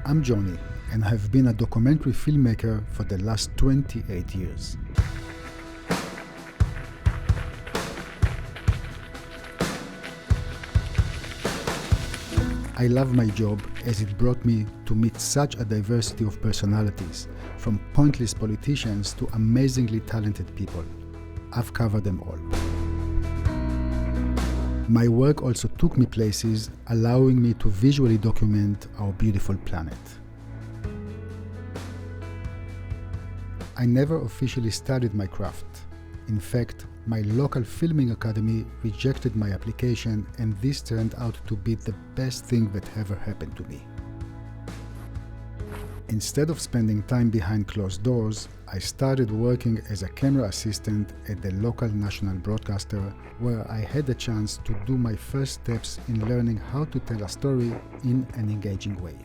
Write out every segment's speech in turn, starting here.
I'm Johnny, and have been a documentary filmmaker for the last 28 years. I love my job as it brought me to meet such a diversity of personalities, from pointless politicians to amazingly talented people. I've covered them all. My work also took me places, allowing me to visually document our beautiful planet. I never officially studied my craft. In fact, my local filming academy rejected my application, and this turned out to be the best thing that ever happened to me. Instead of spending time behind closed doors, I started working as a camera assistant at the local national broadcaster, where I had the chance to do my first steps in learning how to tell a story in an engaging way.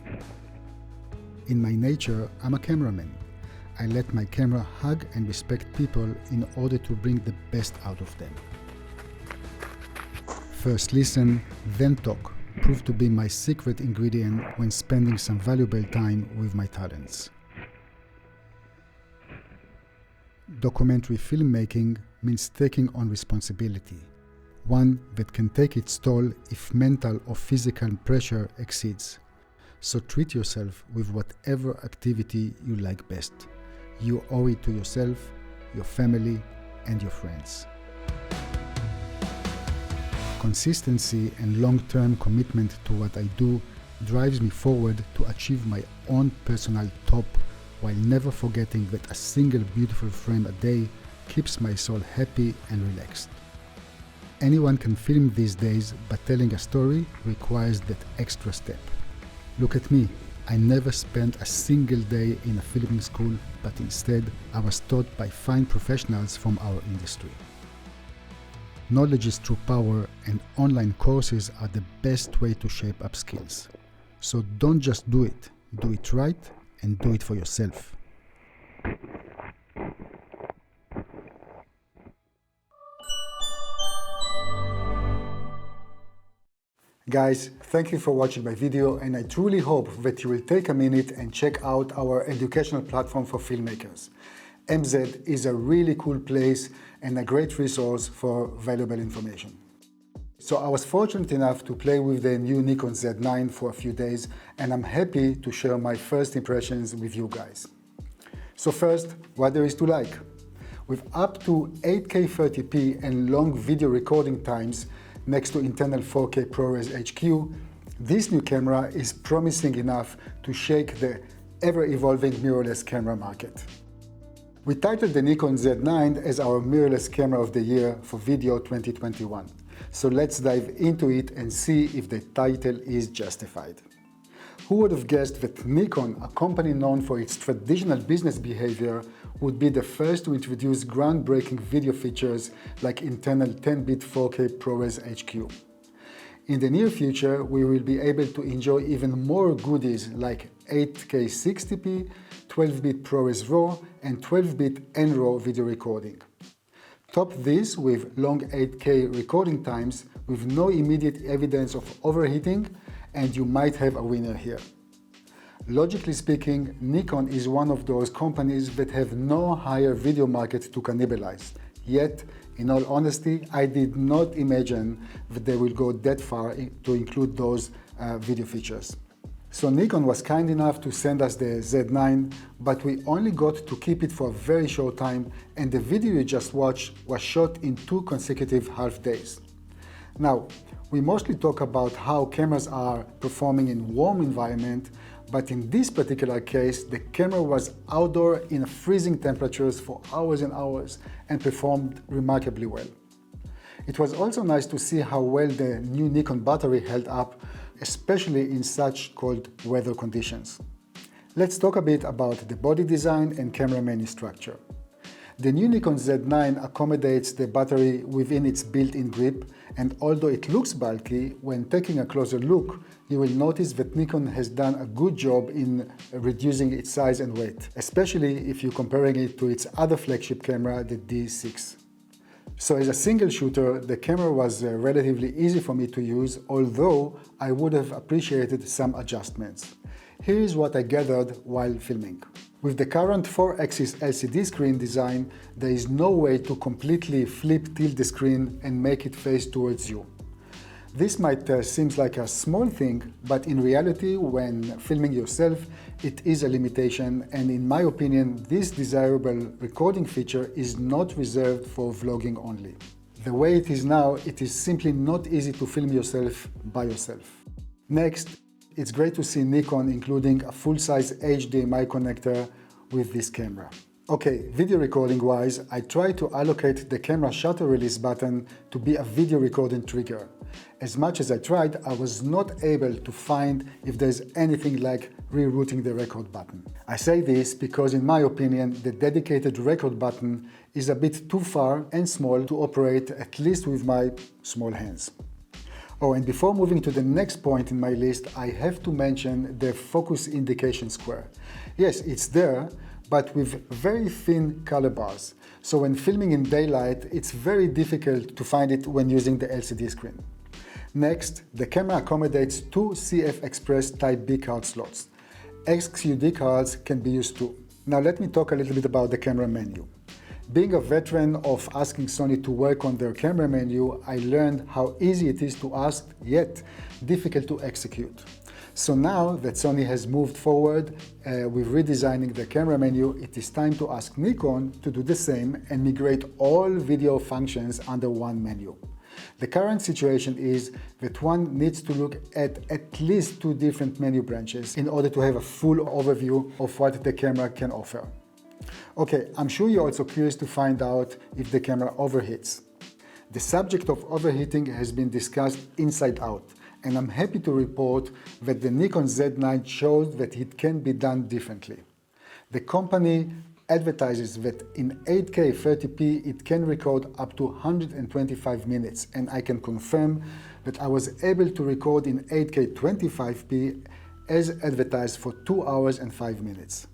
In my nature, I'm a cameraman. I let my camera hug and respect people in order to bring the best out of them. First listen, then talk proved to be my secret ingredient when spending some valuable time with my talents. Documentary filmmaking means taking on responsibility, one that can take its toll if mental or physical pressure exceeds. So treat yourself with whatever activity you like best. You owe it to yourself, your family, and your friends. Consistency and long-term commitment to what I do drives me forward to achieve my own personal top, while never forgetting that a single beautiful frame a day keeps my soul happy and relaxed. Anyone can film these days, but telling a story requires that extra step. Look at me. I never spent a single day in a filming school, but instead I was taught by fine professionals from our industry. Knowledge is true power, and online courses are the best way to shape up skills. So don't just do it right, and do it for yourself. Guys, thank you for watching my video, and I truly hope that you will take a minute and check out our educational platform for filmmakers. MZ is a really cool place and a great resource for valuable information. So I was fortunate enough to play with the new Nikon Z9 for a few days, and I'm happy to share my first impressions with you guys. So first, what there is to like. With up to 8K 30p and long video recording times next to internal 4K ProRes HQ, this new camera is promising enough to shake the ever-evolving mirrorless camera market. We titled the Nikon Z9 as our mirrorless camera of the year for video 2021. So let's dive into it and see if the title is justified. Who would have guessed that Nikon, a company known for its traditional business behavior, would be the first to introduce groundbreaking video features like internal 10-bit 4K ProRes HQ. In the near future, we will be able to enjoy even more goodies like 8K 60p, 12-bit ProRes RAW, and 12-bit NRAW video recording. Top this with long 8K recording times with no immediate evidence of overheating, and you might have a winner here. Logically speaking, Nikon is one of those companies that have no higher video market to cannibalize. Yet, in all honesty, I did not imagine that they will go that far to include those video features. So Nikon was kind enough to send us the Z9, but we only got to keep it for a very short time, and the video you just watched was shot in 2 consecutive half days. Now, we mostly talk about how cameras are performing in warm environment, but in this particular case, the camera was outdoor in freezing temperatures for hours and hours and performed remarkably well. It was also nice to see how well the new Nikon battery held up, especially in such cold weather conditions. Let's talk a bit about the body design and camera menu structure. The new Nikon Z9 accommodates the battery within its built-in grip, and although it looks bulky, when taking a closer look, you will notice that Nikon has done a good job in reducing its size and weight, especially if you're comparing it to its other flagship camera, the D6. So as a single shooter, the camera was relatively easy for me to use, although I would have appreciated some adjustments. Here is what I gathered while filming. With the current 4-axis LCD screen design, there is no way to completely tilt the screen and make it face towards you. This might seem like a small thing, but in reality, when filming yourself, it is a limitation, and in my opinion, this desirable recording feature is not reserved for vlogging only. The way it is now, it is simply not easy to film yourself by yourself. Next, it's great to see Nikon including a full-size HDMI connector with this camera. Okay, video recording wise, I tried to allocate the camera shutter release button to be a video recording trigger. As much as I tried, I was not able to find if there's anything like rerouting the record button. I say this because in my opinion, the dedicated record button is a bit too far and small to operate, at least with my small hands. Oh, and before moving to the next point in my list, I have to mention the focus indication square. Yes, it's there, but with very thin color bars. So when filming in daylight, it's very difficult to find it when using the LCD screen. Next, the camera accommodates two CF Express Type B card slots. XUD cards can be used too. Now let me talk a little bit about the camera menu. Being a veteran of asking Sony to work on their camera menu, I learned how easy it is to ask, yet difficult to execute. So now that Sony has moved forward with redesigning the camera menu, it is time to ask Nikon to do the same and migrate all video functions under one menu. The current situation is that one needs to look at least two different menu branches in order to have a full overview of what the camera can offer. Okay, I'm sure you're also curious to find out if the camera overheats. The subject of overheating has been discussed inside out, and I'm happy to report that the Nikon Z9 shows that it can be done differently. The company advertises that in 8K 30p it can record up to 125 minutes, and I can confirm that I was able to record in 8K 25p as advertised for 2 hours and 5 minutes,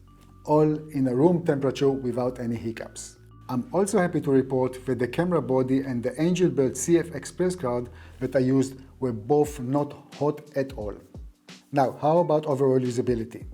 all in a room temperature without any hiccups. I'm also happy to report that the camera body and the Angelbird CF Express card that I used were both not hot at all. Now, how about overall usability?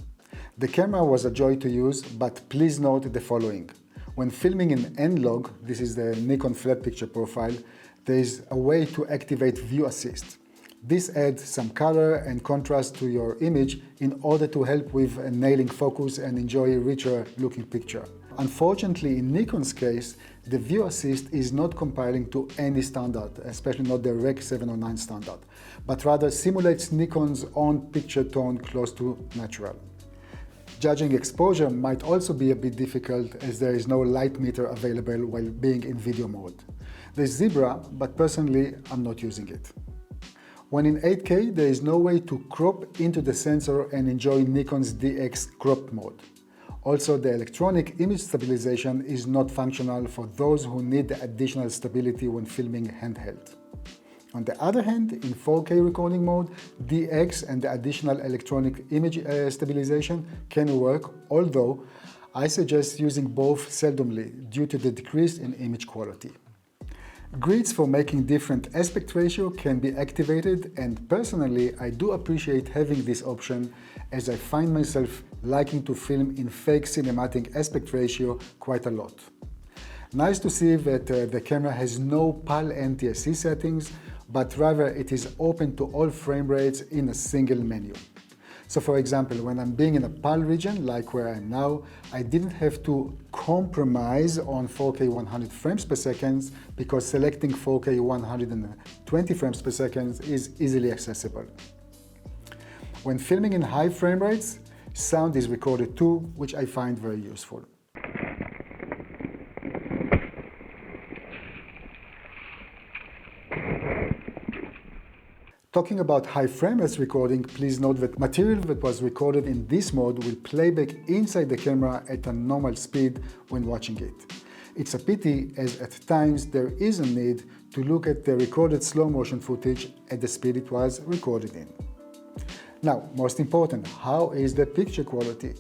The camera was a joy to use, but please note the following. When filming in N-Log, this is the Nikon flat picture profile, there is a way to activate View Assist. This adds some color and contrast to your image in order to help with nailing focus and enjoy a richer looking picture. Unfortunately, in Nikon's case, the View Assist is not compiling to any standard, especially not the Rec 709 standard, but rather simulates Nikon's own picture tone close to natural. Judging exposure might also be a bit difficult as there is no light meter available while being in video mode. There's Zebra, but personally I'm not using it. When in 8K, there is no way to crop into the sensor and enjoy Nikon's DX crop mode. Also, the electronic image stabilization is not functional for those who need the additional stability when filming handheld. On the other hand, in 4K recording mode, DX and the additional electronic image stabilization can work, although I suggest using both seldomly due to the decrease in image quality. Grids for making different aspect ratio can be activated, and personally I do appreciate having this option as I find myself liking to film in fake cinematic aspect ratio quite a lot. Nice to see that the camera has no PAL NTSC settings, but rather it is open to all frame rates in a single menu. So for example, when I'm being in a PAL region, like where I am now, I didn't have to compromise on 4K 100 frames per second because selecting 4K 120 frames per second is easily accessible. When filming in high frame rates, sound is recorded too, which I find very useful. Talking about high frame rates recording, please note that material that was recorded in this mode will play back inside the camera at a normal speed when watching it. It's a pity as at times there is a need to look at the recorded slow motion footage at the speed it was recorded in. Now, most important, how is the picture quality?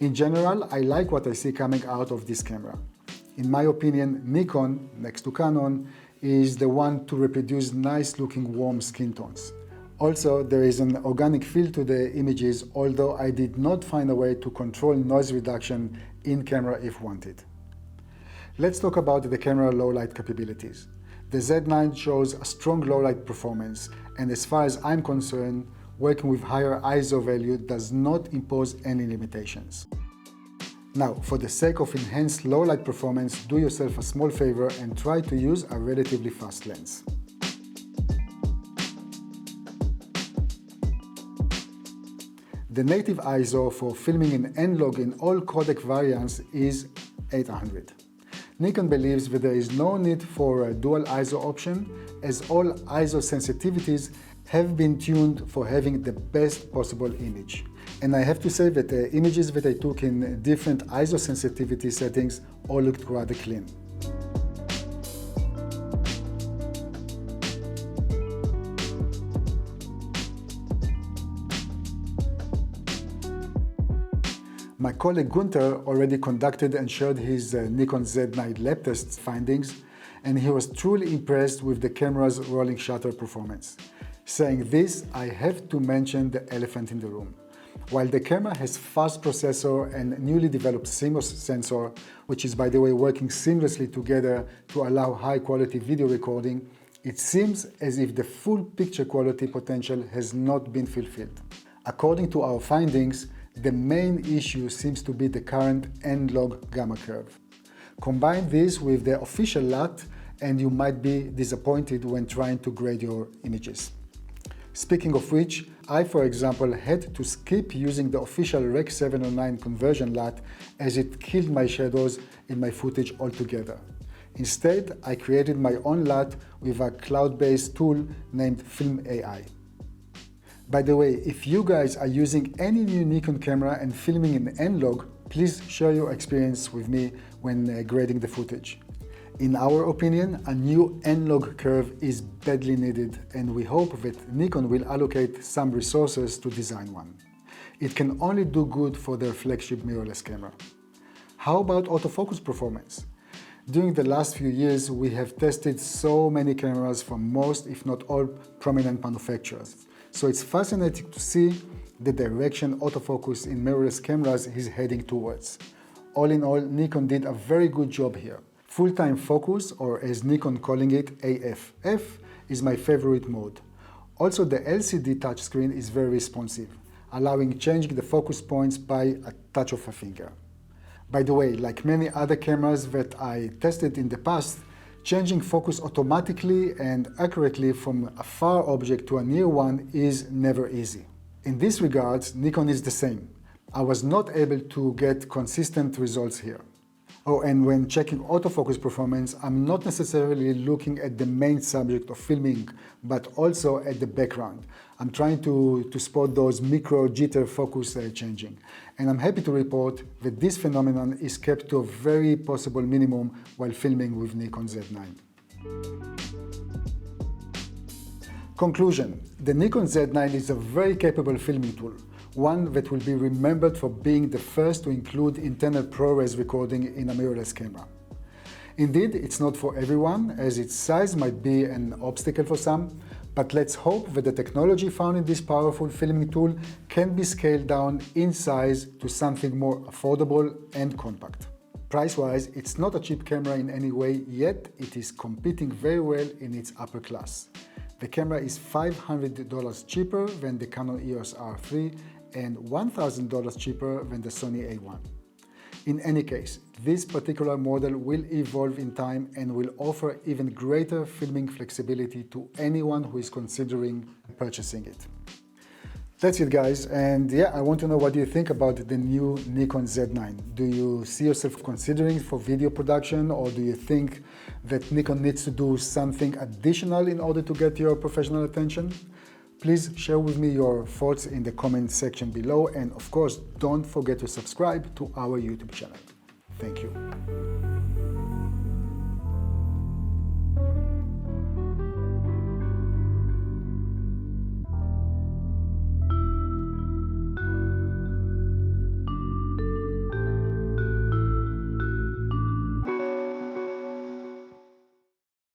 In general, I like what I see coming out of this camera. In my opinion, Nikon, next to Canon, is the one to reproduce nice looking warm skin tones. Also, there is an organic feel to the images, although I did not find a way to control noise reduction in camera if wanted. Let's talk about the camera low light capabilities. The Z9 shows a strong low light performance, and as far as I'm concerned, working with higher ISO value does not impose any limitations. Now, for the sake of enhanced low light performance, do yourself a small favor and try to use a relatively fast lens. The native ISO for filming in N-Log in all codec variants is 800. Nikon believes that there is no need for a dual ISO option, as all ISO sensitivities have been tuned for having the best possible image. And I have to say that the images that I took in different ISO sensitivity settings all looked rather clean. My colleague Gunther already conducted and shared his Nikon Z9 lab test findings, and he was truly impressed with the camera's rolling shutter performance. Saying this, I have to mention the elephant in the room. While the camera has fast processor and newly developed CMOS sensor, which is by the way working seamlessly together to allow high quality video recording, it seems as if the full picture quality potential has not been fulfilled. According to our findings, the main issue seems to be the current N-log gamma curve. Combine this with the official LUT and you might be disappointed when trying to grade your images. Speaking of which, I, for example, had to skip using the official Rec 709 conversion LUT as it killed my shadows in my footage altogether. Instead, I created my own LUT with a cloud-based tool named Film AI. By the way, if you guys are using any new Nikon camera and filming in N-Log, please share your experience with me when grading the footage. In our opinion, a new N-log curve is badly needed, and we hope that Nikon will allocate some resources to design one. It can only do good for their flagship mirrorless camera. How about autofocus performance? During the last few years, we have tested so many cameras from most, if not all, prominent manufacturers. So it's fascinating to see the direction autofocus in mirrorless cameras is heading towards. All in all, Nikon did a very good job here. Full-time focus, or as Nikon calling it, AF. F is my favorite mode. Also, the LCD touchscreen is very responsive, allowing changing the focus points by a touch of a finger. By the way, like many other cameras that I tested in the past, changing focus automatically and accurately from a far object to a near one is never easy. In this regard, Nikon is the same. I was not able to get consistent results here. Oh, and when checking autofocus performance, I'm not necessarily looking at the main subject of filming, but also at the background. I'm trying to spot those micro jitter focus changing. And I'm happy to report that this phenomenon is kept to a very possible minimum while filming with Nikon Z9. Conclusion: the Nikon Z9 is a very capable filming tool, one that will be remembered for being the first to include internal ProRes recording in a mirrorless camera. Indeed, it's not for everyone, as its size might be an obstacle for some, but let's hope that the technology found in this powerful filming tool can be scaled down in size to something more affordable and compact. Price-wise, it's not a cheap camera in any way, yet it is competing very well in its upper class. The camera is $500 cheaper than the Canon EOS R3 and $1,000 cheaper than the Sony A1. In any case, this particular model will evolve in time and will offer even greater filming flexibility to anyone who is considering purchasing it. That's it, guys, and yeah, I want to know what you think about the new Nikon Z9. Do you see yourself considering it for video production, or do you think that Nikon needs to do something additional in order to get your professional attention? Please share with me your thoughts in the comment section below, and of course, don't forget to subscribe to our YouTube channel. Thank you.